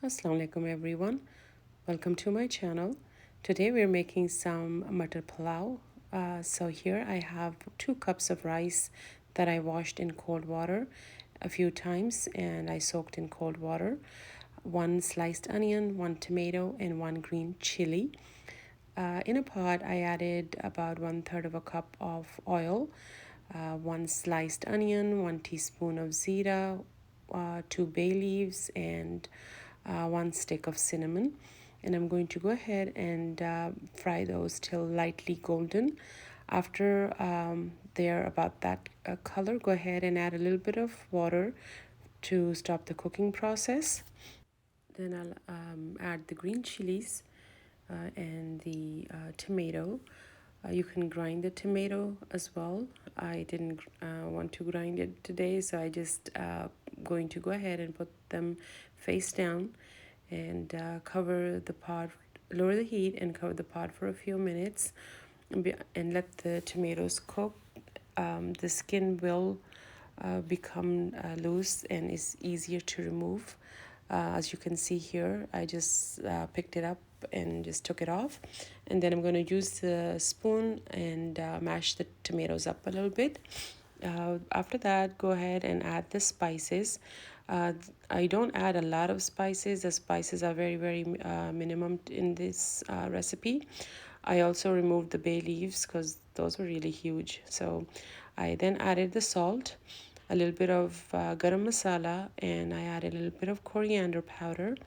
Assalamu alaikum everyone. Welcome to my channel. Today we're making some matar pulao. So here I have 2 cups of rice that I washed in cold water a few times and I soaked in cold water. 1 sliced onion, 1 tomato, and 1 green chili. In a pot, I added about 1/3 of a cup of oil, 1 sliced onion, 1 teaspoon of zira, 2 bay leaves, and 1 stick of cinnamon. And I'm going to go ahead and fry those till lightly golden. After they're about that color, go ahead and add a little bit of water to stop the cooking process. Then I'll add the green chilies and the tomato. You can grind the tomato as well. I didn't want to grind it today, so I just going to go ahead and put them face down and cover the pot, lower the heat and cover the pot for a few minutes and let the tomatoes cook. The skin will become loose and is easier to remove. As you can see here, I just picked it up and just took it off, and then I'm going to use the spoon and mash the tomatoes up a little bit. After that, go ahead and add the spices. I don't add a lot of spices. The spices are very minimum in this recipe. I also removed the bay leaves because those were really huge. So I then added the salt, a little bit of garam masala, and I added a little bit of coriander powder.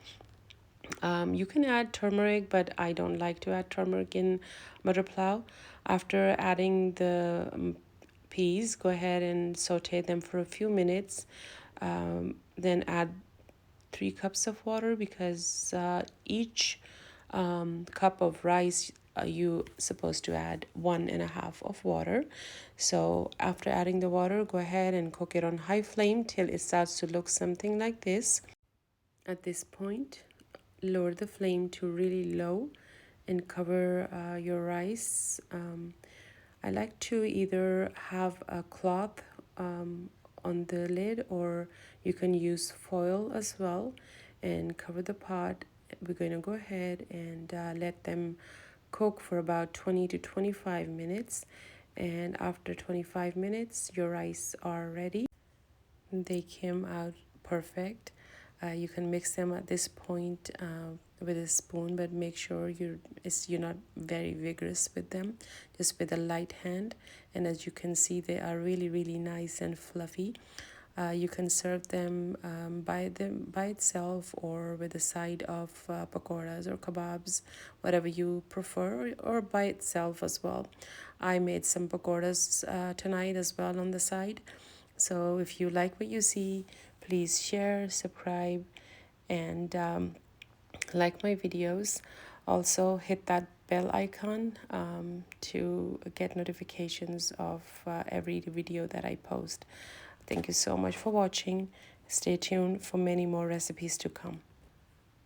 You can add turmeric, but I don't like to add turmeric in butter pulao. After adding the peas, go ahead and saute them for a few minutes. Then add 3 cups of water because each cup of rice you supposed to add 1.5 of water. So after adding the water, go ahead and cook it on high flame till it starts to look something like this. At this point, lower the flame to really low and cover your rice. I like to either have a cloth on the lid, or you can use foil as well and cover the pot. We're going to go ahead and let them cook for about 20 to 25 minutes, and after 25 minutes your rice are ready. They came out perfect. You can mix them at this point with a spoon, but make sure you're not very vigorous with them, just with a light hand. And as you can see, they are really nice and fluffy. You can serve them by itself or with a side of pakoras or kebabs, whatever you prefer, or by itself as well. I made some pakoras tonight as well on the side. So if you like what you see, please share, subscribe, and like my videos. Also hit that bell icon to get notifications of every video that I post. Thank you so much for watching. Stay tuned for many more recipes to come.